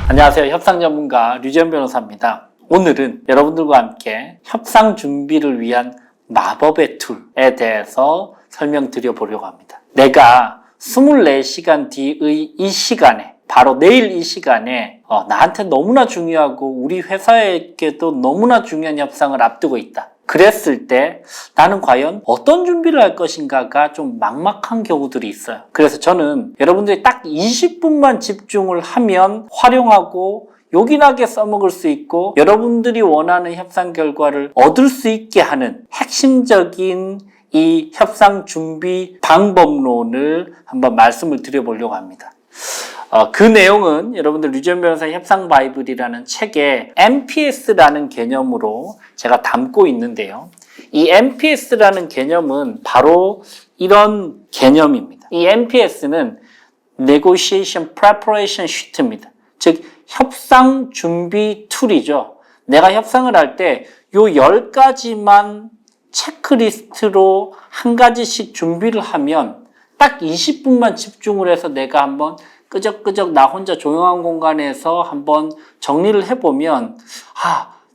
안녕하세요. 협상 전문가 류지연 변호사입니다. 오늘은 여러분들과 함께 협상 준비를 위한 마법의 툴에 대해서 설명드려 보려고 합니다. 내가 24시간 뒤의 이 시간에, 바로 내일 이 시간에 나한테 너무나 중요하고 우리 회사에게도 너무나 중요한 협상을 앞두고 있다. 그랬을 때 나는 과연 어떤 준비를 할 것인가가 좀 막막한 경우들이 있어요. 그래서 저는 여러분들이 딱 20분만 집중을 하면 활용하고 요긴하게 써먹을 수 있고 여러분들이 원하는 협상 결과를 얻을 수 있게 하는 핵심적인 이 협상 준비 방법론을 한번 말씀을 드려보려고 합니다. 그 내용은 여러분들 류지연 변호사의 협상 바이블이라는 책에 MPS라는 개념으로 제가 담고 있는데요. 이 MPS라는 개념은 바로 이런 개념입니다. 이 MPS는 Negotiation Preparation Sheet입니다. 즉 협상 준비 툴이죠. 내가 협상을 할 때 요 10가지만 체크리스트로 한 가지씩 준비를 하면 딱 20분만 집중을 해서 내가 한번 끄적끄적 나 혼자 조용한 공간에서 한번 정리를 해보면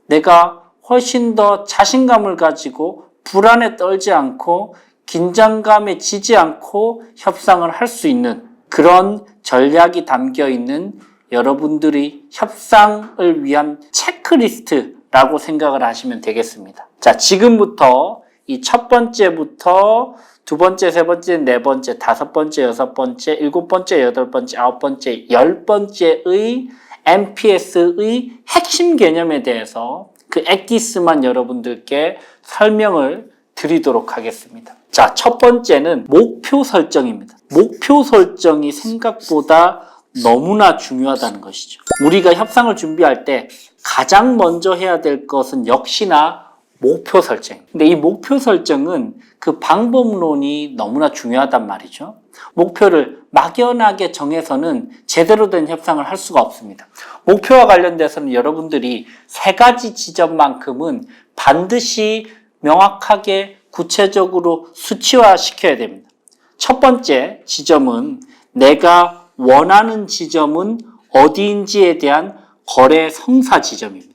내가 훨씬 더 자신감을 가지고 불안에 떨지 않고 긴장감에 지지 않고 협상을 할 수 있는 그런 전략이 담겨 있는 여러분들이 협상을 위한 체크리스트라고 생각을 하시면 되겠습니다. 자, 지금부터 이 첫 번째부터 두 번째, 세 번째, 네 번째, 다섯 번째, 여섯 번째, 일곱 번째, 여덟 번째, 아홉 번째, 열 번째의 MPS의 핵심 개념에 대해서 그 액기스만 여러분들께 설명을 드리도록 하겠습니다. 자, 첫 번째는 목표 설정입니다. 목표 설정이 생각보다 너무나 중요하다는 것이죠. 우리가 협상을 준비할 때 가장 먼저 해야 될 것은 역시나 목표 설정. 근데 이 목표 설정은 그 방법론이 너무나 중요하단 말이죠. 목표를 막연하게 정해서는 제대로 된 협상을 할 수가 없습니다. 목표와 관련돼서는 여러분들이 세 가지 지점만큼은 반드시 명확하게 구체적으로 수치화시켜야 됩니다. 첫 번째 지점은 내가 원하는 지점은 어디인지에 대한 거래 성사 지점입니다.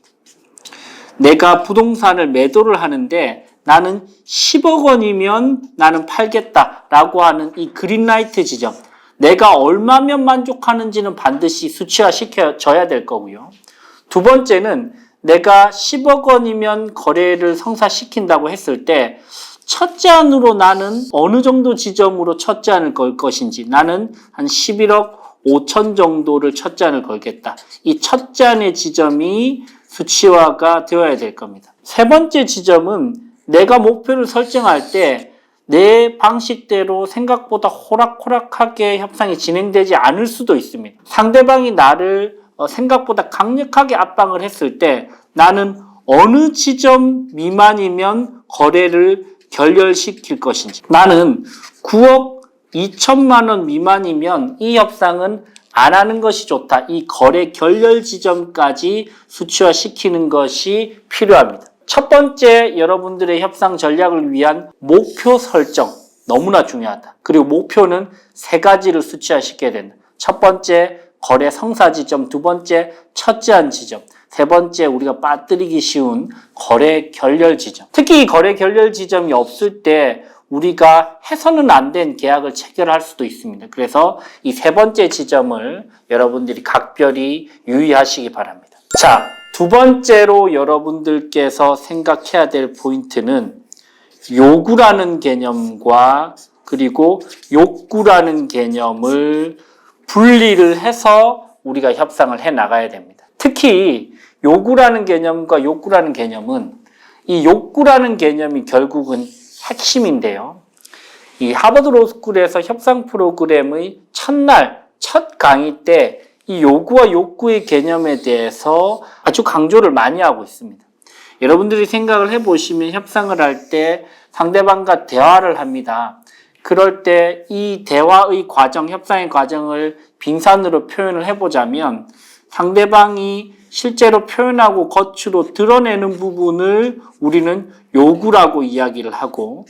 내가 부동산을 매도를 하는데 나는 10억 원이면 나는 팔겠다라고 하는 이 그린라이트 지점. 내가 얼마면 만족하는지는 반드시 수치화시켜줘야 될 거고요. 두 번째는 내가 10억 원이면 거래를 성사시킨다고 했을 때 첫째 안으로 나는 어느 정도 지점으로 첫째 안을 걸 것인지 나는 한 11억 5천 정도를 첫째 안을 걸겠다. 이 첫째 안의 지점이 수치화가 되어야 될 겁니다. 세 번째 지점은 내가 목표를 설정할 때 내 방식대로 생각보다 호락호락하게 협상이 진행되지 않을 수도 있습니다. 상대방이 나를 생각보다 강력하게 압박을 했을 때 나는 어느 지점 미만이면 거래를 결렬시킬 것인지 나는 9억 2천만 원 미만이면 이 협상은 안 하는 것이 좋다. 이 거래 결렬 지점까지 수치화시키는 것이 필요합니다. 첫 번째 여러분들의 협상 전략을 위한 목표 설정 너무나 중요하다. 그리고 목표는 세 가지를 수치화시켜야 된다. 첫 번째 거래 성사 지점, 두 번째 첫째 안 지점, 세 번째 우리가 빠뜨리기 쉬운 거래 결렬 지점. 특히 이 거래 결렬 지점이 없을 때 우리가 해서는 안 된 계약을 체결할 수도 있습니다. 그래서 이 세 번째 지점을 여러분들이 각별히 유의하시기 바랍니다. 자, 두 번째로 여러분들께서 생각해야 될 포인트는 요구라는 개념과 그리고 욕구라는 개념을 분리를 해서 우리가 협상을 해 나가야 됩니다. 특히 요구라는 개념과 욕구라는 개념은 이 욕구라는 개념이 결국은 핵심인데요. 이 하버드 로스쿨에서 협상 프로그램의 첫날, 첫 강의 때 이 요구와 욕구의 개념에 대해서 아주 강조를 많이 하고 있습니다. 여러분들이 생각을 해보시면 협상을 할 때 상대방과 대화를 합니다. 그럴 때 이 대화의 과정, 협상의 과정을 빙산으로 표현을 해보자면 상대방이 실제로 표현하고 겉으로 드러내는 부분을 우리는 요구라고 이야기를 하고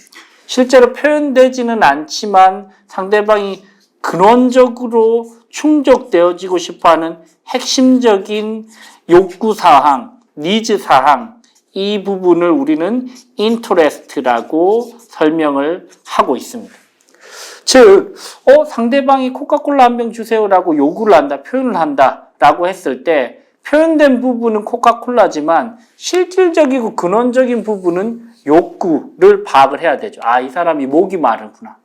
실제로 표현되지는 않지만 상대방이 근원적으로 충족되어지고 싶어하는 핵심적인 요구사항, 니즈사항, 이 부분을 우리는 interest라고 설명을 하고 있습니다. 즉, 상대방이 코카콜라 한 병 주세요라고 요구를 한다, 표현을 한다라고 했을 때 표현된 부분은 코카콜라지만 실질적이고 근원적인 부분은 욕구를 파악을 해야 되죠. 이 사람이 목이 마르구나.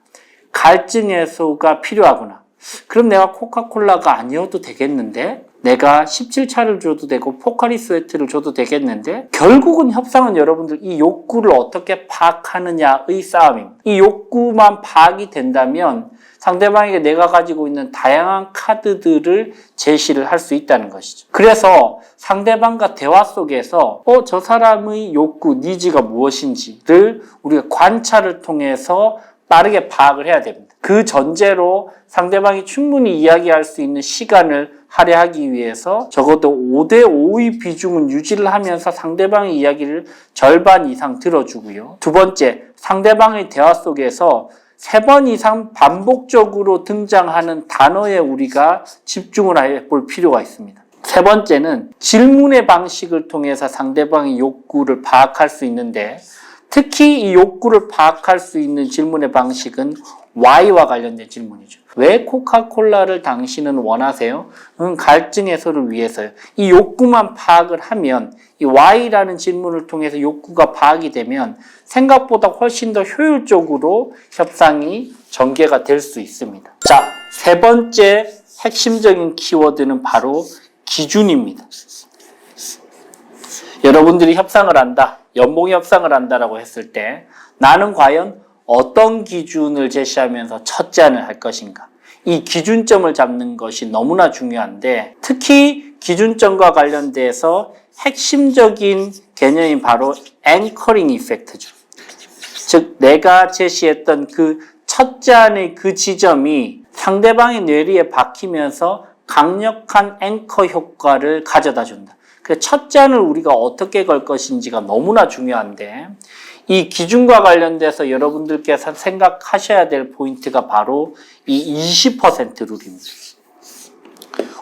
갈증 해소가 필요하구나. 그럼 내가 코카콜라가 아니어도 되겠는데? 내가 17차를 줘도 되고 포카리 스웨트를 줘도 되겠는데? 결국은 협상은 여러분들 이 욕구를 어떻게 파악하느냐의 싸움입니다. 이 욕구만 파악이 된다면 상대방에게 내가 가지고 있는 다양한 카드들을 제시를 할 수 있다는 것이죠. 그래서 상대방과 대화 속에서 저 사람의 욕구, 니즈가 무엇인지를 우리가 관찰을 통해서 빠르게 파악을 해야 됩니다. 그 전제로 상대방이 충분히 이야기할 수 있는 시간을 할애하기 위해서 적어도 5대5의 비중은 유지를 하면서 상대방의 이야기를 절반 이상 들어주고요. 두 번째, 상대방의 대화 속에서 3번 이상 반복적으로 등장하는 단어에 우리가 집중을 해볼 필요가 있습니다. 세 번째는 질문의 방식을 통해서 상대방의 욕구를 파악할 수 있는데 특히 이 욕구를 파악할 수 있는 질문의 방식은 Why와 관련된 질문이죠. 왜 코카콜라를 당신은 원하세요? 갈증 해소를 위해서요. 이 욕구만 파악을 하면 이 Why라는 질문을 통해서 욕구가 파악이 되면 생각보다 훨씬 더 효율적으로 협상이 전개가 될 수 있습니다. 자, 세 번째 핵심적인 키워드는 바로 기준입니다. 여러분들이 협상을 한다, 연봉 협상을 한다라고 했을 때 나는 과연 어떤 기준을 제시하면서 첫 제안을 할 것인가? 이 기준점을 잡는 것이 너무나 중요한데 특히 기준점과 관련돼서 핵심적인 개념이 바로 앵커링 이펙트죠. 즉 내가 제시했던 그 첫 제안의 그 지점이 상대방의 뇌리에 박히면서 강력한 앵커 효과를 가져다 준다. 그 첫 제안을 우리가 어떻게 걸 것인지가 너무나 중요한데 이 기준과 관련돼서 여러분들께서 생각하셔야 될 포인트가 바로 이 20% 룰입니다.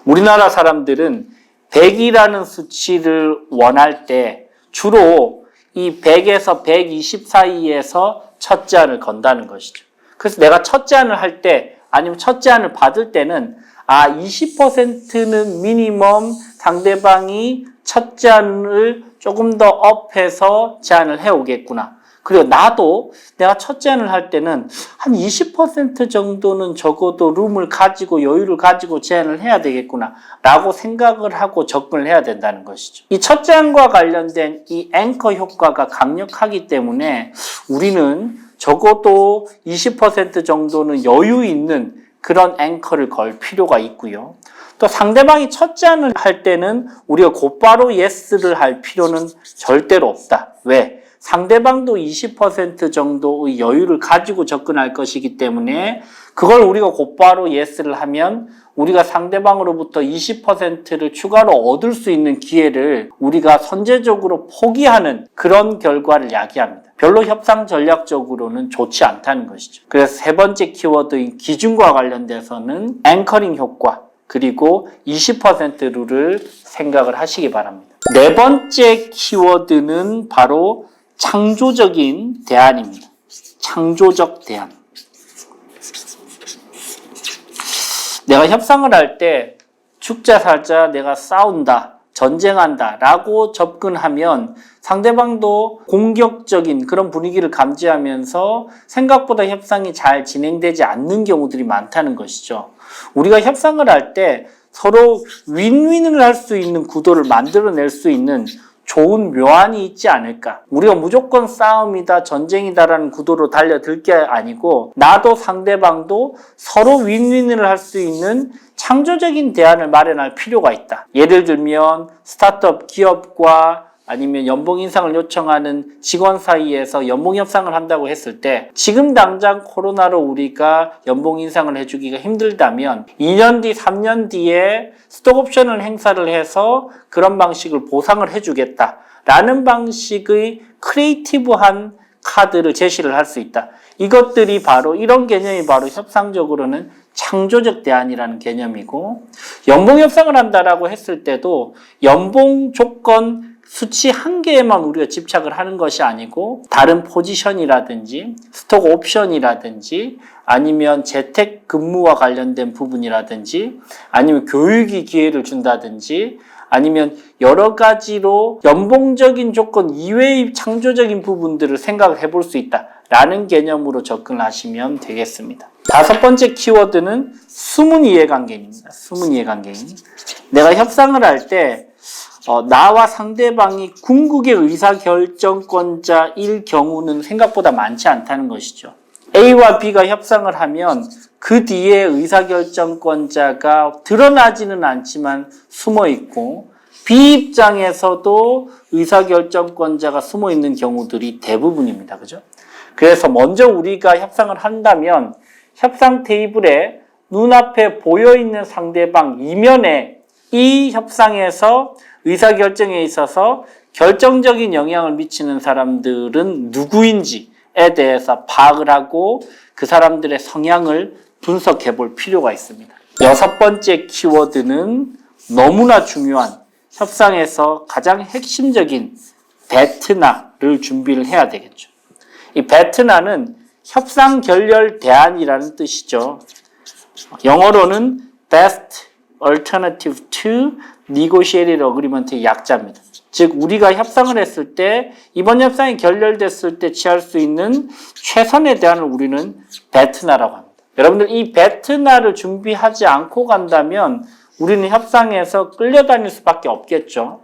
우리나라 사람들은 100이라는 수치를 원할 때 주로 이 100에서 120 사이에서 첫 제안을 건다는 것이죠. 그래서 내가 첫 제안을 할 때 아니면 첫 제안을 받을 때는 20%는 미니멈 상대방이 첫 제안을 조금 더 업해서 제안을 해오겠구나. 그리고 나도 내가 첫 제안을 할 때는 한 20% 정도는 적어도 룸을 가지고 여유를 가지고 제안을 해야 되겠구나 라고 생각을 하고 접근을 해야 된다는 것이죠. 이 첫 제안과 관련된 이 앵커 효과가 강력하기 때문에 우리는 적어도 20% 정도는 여유 있는 그런 앵커를 걸 필요가 있고요. 또 상대방이 첫 제안을 할 때는 우리가 곧바로 예스를 할 필요는 절대로 없다. 왜? 상대방도 20% 정도의 여유를 가지고 접근할 것이기 때문에 그걸 우리가 곧바로 예스를 하면 우리가 상대방으로부터 20%를 추가로 얻을 수 있는 기회를 우리가 선제적으로 포기하는 그런 결과를 야기합니다. 별로 협상 전략적으로는 좋지 않다는 것이죠. 그래서 세 번째 키워드인 기준과 관련돼서는 앵커링 효과 그리고 20% 룰을 생각을 하시기 바랍니다. 네 번째 키워드는 바로 창조적인 대안입니다. 창조적 대안. 내가 협상을 할 때 죽자 살자 내가 싸운다, 전쟁한다 라고 접근하면 상대방도 공격적인 그런 분위기를 감지하면서 생각보다 협상이 잘 진행되지 않는 경우들이 많다는 것이죠. 우리가 협상을 할 때 서로 윈윈을 할 수 있는 구도를 만들어낼 수 있는 좋은 묘안이 있지 않을까. 우리가 무조건 싸움이다, 전쟁이다라는 구도로 달려들 게 아니고 나도 상대방도 서로 윈윈을 할 수 있는 창조적인 대안을 마련할 필요가 있다. 예를 들면 스타트업 기업과 아니면 연봉 인상을 요청하는 직원 사이에서 연봉 협상을 한다고 했을 때 지금 당장 코로나로 우리가 연봉 인상을 해주기가 힘들다면 2년 뒤, 3년 뒤에 스톡옵션을 행사를 해서 그런 방식을 보상을 해주겠다라는 방식의 크리에이티브한 카드를 제시를 할 수 있다. 이것들이 바로 이런 개념이 바로 협상적으로는 창조적 대안이라는 개념이고 연봉 협상을 한다라고 했을 때도 연봉 조건 수치 한 개에만 우리가 집착을 하는 것이 아니고 다른 포지션이라든지 스톡 옵션이라든지 아니면 재택 근무와 관련된 부분이라든지 아니면 교육이 기회를 준다든지 아니면 여러 가지로 연봉적인 조건 이외의 창조적인 부분들을 생각을 해볼 수 있다라는 개념으로 접근하시면 되겠습니다. 다섯 번째 키워드는 숨은 이해관계입니다. 숨은 이해관계. 내가 협상을 할 때 나와 상대방이 궁극의 의사결정권자일 경우는 생각보다 많지 않다는 것이죠. A와 B가 협상을 하면 그 뒤에 의사결정권자가 드러나지는 않지만 숨어 있고 B 입장에서도 의사결정권자가 숨어 있는 경우들이 대부분입니다. 그죠? 그래서 먼저 우리가 협상을 한다면 협상 테이블에 눈앞에 보여있는 상대방 이면에 이 협상에서 의사결정에 있어서 결정적인 영향을 미치는 사람들은 누구인지에 대해서 파악을 하고 그 사람들의 성향을 분석해 볼 필요가 있습니다. 여섯 번째 키워드는 너무나 중요한 협상에서 가장 핵심적인 베트나를 준비를 해야 되겠죠. 이 베트나는 협상 결렬 대안이라는 뜻이죠. 영어로는 Best Alternative to Negotiated Agreement의 약자입니다. 즉 우리가 협상을 했을 때 이번 협상이 결렬됐을 때 취할 수 있는 최선의 대안을 우리는 베트나라고 합니다. 여러분들 이 베트나를 준비하지 않고 간다면 우리는 협상에서 끌려다닐 수밖에 없겠죠.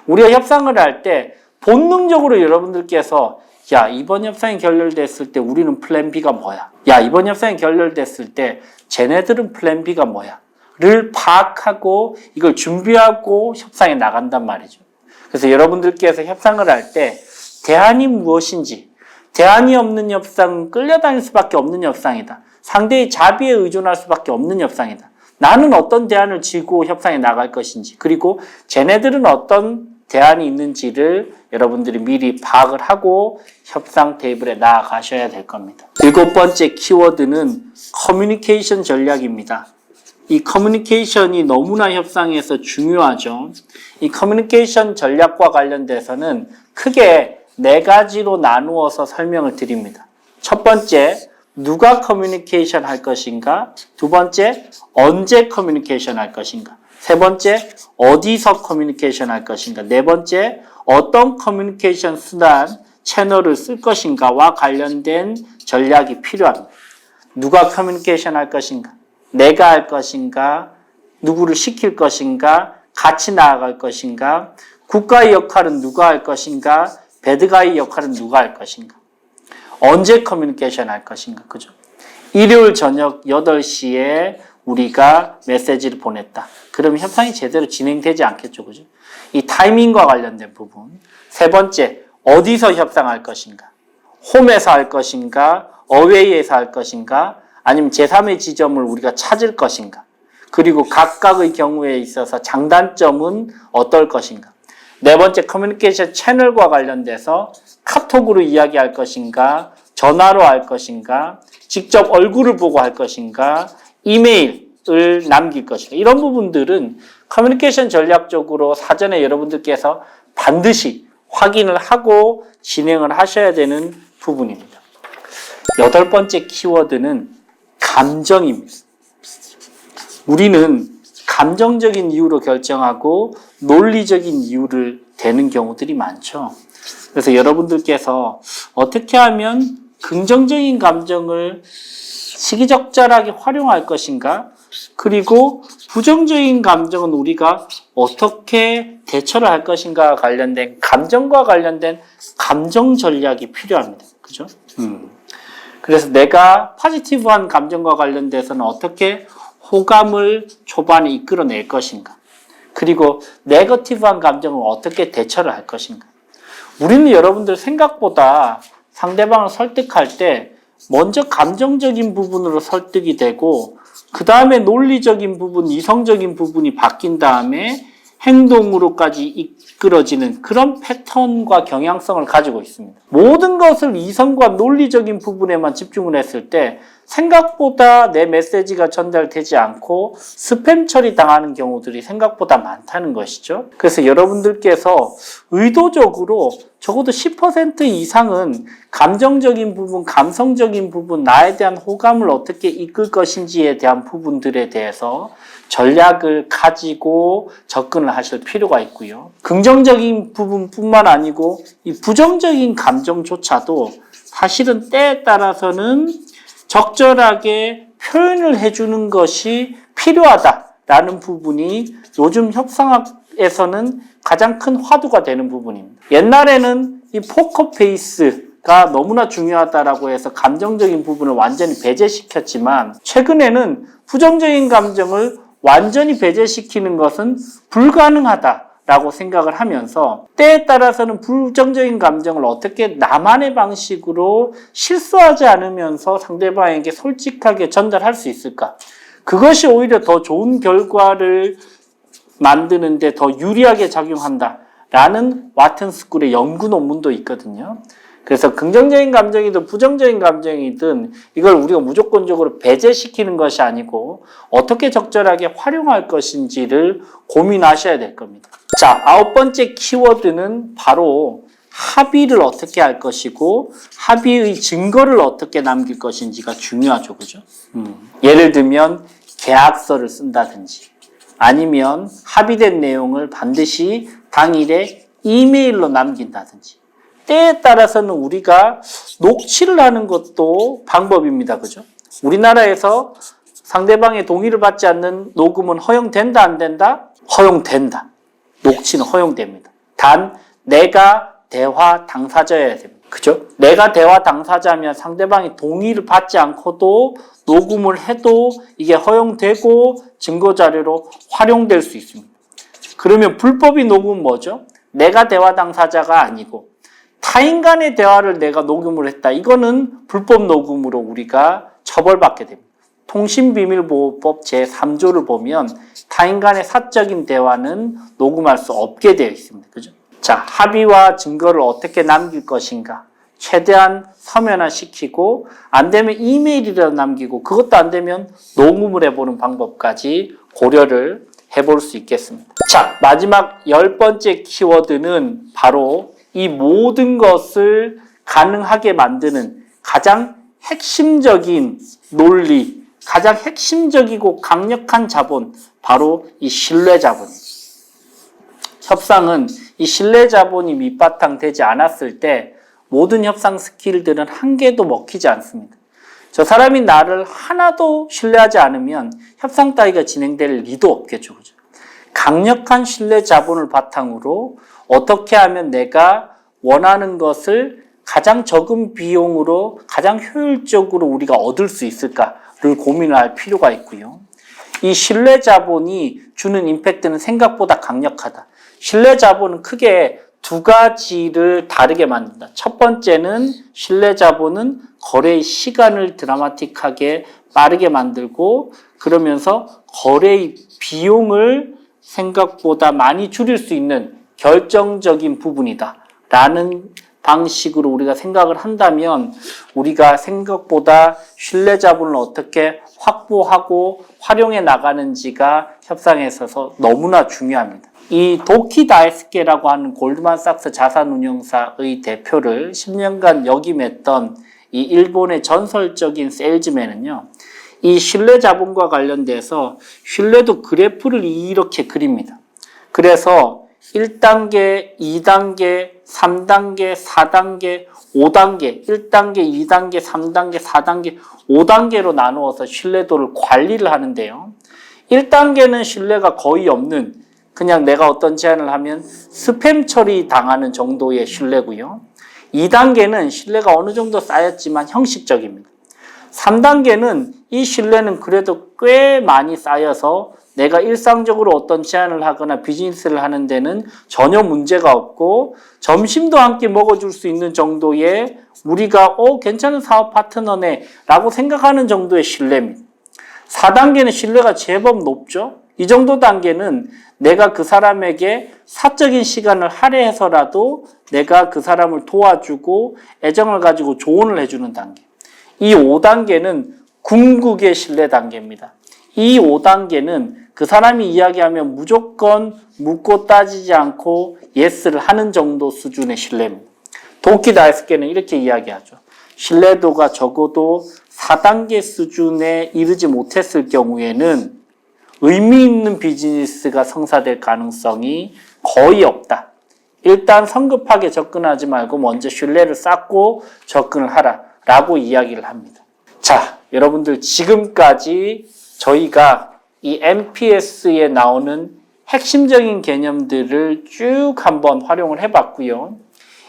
우리가 협상을 할 때 본능적으로 여러분들께서 야 이번 협상이 결렬됐을 때 우리는 플랜 B가 뭐야? 야 이번 협상이 결렬됐을 때 쟤네들은 플랜 B가 뭐야? 를 파악하고 이걸 준비하고 협상에 나간단 말이죠. 그래서 여러분들께서 협상을 할 때 대안이 무엇인지 대안이 없는 협상은 끌려다닐 수밖에 없는 협상이다. 상대의 자비에 의존할 수밖에 없는 협상이다. 나는 어떤 대안을 쥐고 협상에 나갈 것인지 그리고 쟤네들은 어떤 대안이 있는지를 여러분들이 미리 파악을 하고 협상 테이블에 나아가셔야 될 겁니다. 일곱 번째 키워드는 커뮤니케이션 전략입니다. 이 커뮤니케이션이 너무나 협상에서 중요하죠. 이 커뮤니케이션 전략과 관련돼서는 크게 네 가지로 나누어서 설명을 드립니다. 첫 번째, 누가 커뮤니케이션 할 것인가? 두 번째, 언제 커뮤니케이션 할 것인가? 세 번째, 어디서 커뮤니케이션 할 것인가? 네 번째, 어떤 커뮤니케이션 수단, 채널을 쓸 것인가와 관련된 전략이 필요합니다. 누가 커뮤니케이션 할 것인가? 내가 할 것인가? 누구를 시킬 것인가? 같이 나아갈 것인가? 국가의 역할은 누가 할 것인가? 배드가이 역할은 누가 할 것인가? 언제 커뮤니케이션 할 것인가? 그죠? 일요일 저녁 8시에 우리가 메시지를 보냈다. 그러면 협상이 제대로 진행되지 않겠죠. 그죠? 이 타이밍과 관련된 부분. 세 번째, 어디서 협상할 것인가? 홈에서 할 것인가? 어웨이에서 할 것인가? 아니면 제3의 지점을 우리가 찾을 것인가? 그리고 각각의 경우에 있어서 장단점은 어떨 것인가? 네 번째, 커뮤니케이션 채널과 관련돼서 카톡으로 이야기할 것인가? 전화로 할 것인가? 직접 얼굴을 보고 할 것인가? 이메일을 남길 것인가? 이런 부분들은 커뮤니케이션 전략적으로 사전에 여러분들께서 반드시 확인을 하고 진행을 하셔야 되는 부분입니다. 여덟 번째 키워드는 감정입니다. 우리는 감정적인 이유로 결정하고 논리적인 이유를 대는 경우들이 많죠. 그래서 여러분들께서 어떻게 하면 긍정적인 감정을 시기적절하게 활용할 것인가? 그리고 부정적인 감정은 우리가 어떻게 대처를 할 것인가와 관련된 감정과 관련된 감정 전략이 필요합니다. 그죠? 그래서 내가 포지티브한 감정과 관련돼서는 어떻게 호감을 초반에 이끌어낼 것인가? 그리고 네거티브한 감정을 어떻게 대처를 할 것인가? 우리는 여러분들 생각보다 상대방을 설득할 때 먼저 감정적인 부분으로 설득이 되고 그 다음에 논리적인 부분, 이성적인 부분이 바뀐 다음에 행동으로까지 이끌어지는 그런 패턴과 경향성을 가지고 있습니다. 모든 것을 이성과 논리적인 부분에만 집중을 했을 때 생각보다 내 메시지가 전달되지 않고 스팸 처리 당하는 경우들이 생각보다 많다는 것이죠. 그래서 여러분들께서 의도적으로 적어도 10% 이상은 감정적인 부분, 감성적인 부분, 나에 대한 호감을 어떻게 이끌 것인지에 대한 부분들에 대해서 전략을 가지고 접근을 하실 필요가 있고요. 긍정적인 부분뿐만 아니고 이 부정적인 감정조차도 사실은 때에 따라서는 적절하게 표현을 해주는 것이 필요하다라는 부분이 요즘 협상학에서는 가장 큰 화두가 되는 부분입니다. 옛날에는 이 포커페이스가 너무나 중요하다라고 해서 감정적인 부분을 완전히 배제시켰지만 최근에는 부정적인 감정을 완전히 배제시키는 것은 불가능하다라고 생각을 하면서 때에 따라서는 부정적인 감정을 어떻게 나만의 방식으로 실수하지 않으면서 상대방에게 솔직하게 전달할 수 있을까? 그것이 오히려 더 좋은 결과를 만드는데 더 유리하게 작용한다라는 와튼스쿨의 연구 논문도 있거든요. 그래서 긍정적인 감정이든 부정적인 감정이든 이걸 우리가 무조건적으로 배제시키는 것이 아니고 어떻게 적절하게 활용할 것인지를 고민하셔야 될 겁니다. 자, 9번째 키워드는 바로 합의를 어떻게 할 것이고 합의의 증거를 어떻게 남길 것인지가 중요하죠. 그죠? 예를 들면 계약서를 쓴다든지 아니면 합의된 내용을 반드시 당일에 이메일로 남긴다든지 때에 따라서는 우리가 녹취를 하는 것도 방법입니다. 그죠? 우리나라에서 상대방의 동의를 받지 않는 녹음은 허용된다, 안 된다? 허용된다. 녹취는 허용됩니다. 단, 내가 대화 당사자여야 됩니다. 그죠? 내가 대화 당사자면 상대방이 동의를 받지 않고도 녹음을 해도 이게 허용되고 증거자료로 활용될 수 있습니다. 그러면 불법이 녹음은 뭐죠? 내가 대화 당사자가 아니고 타인 간의 대화를 내가 녹음을 했다. 이거는 불법 녹음으로 우리가 처벌받게 됩니다. 통신비밀보호법 제3조를 보면 타인 간의 사적인 대화는 녹음할 수 없게 되어 있습니다. 그죠? 자, 합의와 증거를 어떻게 남길 것인가? 최대한 서면화시키고 안 되면 이메일이라도 남기고 그것도 안 되면 녹음을 해보는 방법까지 고려를 해볼 수 있겠습니다. 자, 마지막 10번째 키워드는 바로 이 모든 것을 가능하게 만드는 가장 핵심적인 논리, 가장 핵심적이고 강력한 자본, 바로 이 신뢰 자본입니다. 협상은 이 신뢰 자본이 밑바탕 되지 않았을 때 모든 협상 스킬들은 한 개도 먹히지 않습니다. 저 사람이 나를 하나도 신뢰하지 않으면 협상 따위가 진행될 리도 없겠죠. 그죠? 강력한 신뢰 자본을 바탕으로 어떻게 하면 내가 원하는 것을 가장 적은 비용으로 가장 효율적으로 우리가 얻을 수 있을까를 고민을 할 필요가 있고요. 이 신뢰 자본이 주는 임팩트는 생각보다 강력하다. 신뢰 자본은 크게 두 가지를 다르게 만든다. 첫 번째는 신뢰 자본은 거래의 시간을 드라마틱하게 빠르게 만들고 그러면서 거래의 비용을 생각보다 많이 줄일 수 있는 결정적인 부분이다 라는 방식으로 우리가 생각을 한다면 우리가 생각보다 신뢰 자본을 어떻게 확보하고 활용해 나가는지가 협상에 있어서 너무나 중요합니다. 이 도키 다이스케라고 하는 골드만삭스 자산운용사의 대표를 10년간 역임했던 이 일본의 전설적인 세일즈맨은요, 이 신뢰 자본과 관련돼서 신뢰도 그래프를 이렇게 그립니다. 그래서 1단계, 2단계, 3단계, 4단계, 5단계, 1단계, 2단계, 3단계, 4단계, 5단계로 나누어서 신뢰도를 관리를 하는데요. 1단계는 신뢰가 거의 없는 그냥 내가 어떤 제안을 하면 스팸 처리 당하는 정도의 신뢰고요. 2단계는 신뢰가 어느 정도 쌓였지만 형식적입니다. 3단계는 이 신뢰는 그래도 꽤 많이 쌓여서 내가 일상적으로 어떤 제안을 하거나 비즈니스를 하는 데는 전혀 문제가 없고 점심도 함께 먹어줄 수 있는 정도의 우리가 괜찮은 사업 파트너네 라고 생각하는 정도의 신뢰입니다. 4단계는 신뢰가 제법 높죠. 이 정도 단계는 내가 그 사람에게 사적인 시간을 할애해서라도 내가 그 사람을 도와주고 애정을 가지고 조언을 해주는 단계. 이 5단계는 궁극의 신뢰 단계입니다. 이 5단계는 그 사람이 이야기하면 무조건 묻고 따지지 않고 예스를 하는 정도 수준의 신뢰입니다. 도끼 다이스케는 이렇게 이야기하죠. 신뢰도가 적어도 4단계 수준에 이르지 못했을 경우에는 의미 있는 비즈니스가 성사될 가능성이 거의 없다. 일단 성급하게 접근하지 말고 먼저 신뢰를 쌓고 접근을 하라 라고 이야기를 합니다. 자, 여러분들 지금까지 저희가 이 NPS에 나오는 핵심적인 개념들을 쭉 한번 활용을 해봤고요.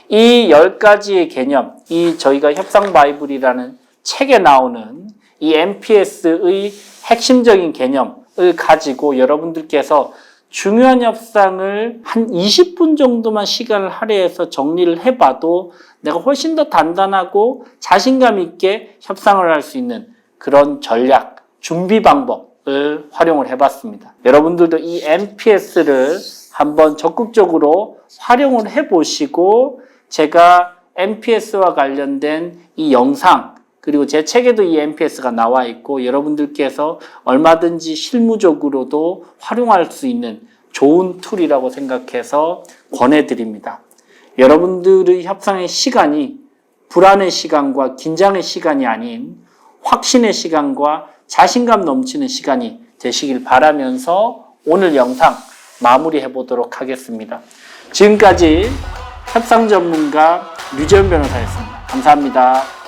이 10가지의 개념, 이 저희가 협상 바이블이라는 책에 나오는 이 NPS의 핵심적인 개념을 가지고 여러분들께서 중요한 협상을 한 20분 정도만 시간을 할애해서 정리를 해봐도 내가 훨씬 더 단단하고 자신감 있게 협상을 할 수 있는 그런 전략, 준비 방법을 활용을 해봤습니다. 여러분들도 이 NPS를 한번 적극적으로 활용을 해보시고 제가 NPS와 관련된 이 영상 그리고 제 책에도 이 NPS가 나와 있고 여러분들께서 얼마든지 실무적으로도 활용할 수 있는 좋은 툴이라고 생각해서 권해드립니다. 여러분들의 협상의 시간이 불안의 시간과 긴장의 시간이 아닌 확신의 시간과 자신감 넘치는 시간이 되시길 바라면서 오늘 영상 마무리해 보도록 하겠습니다. 지금까지 협상 전문가 류재훈 변호사였습니다. 감사합니다.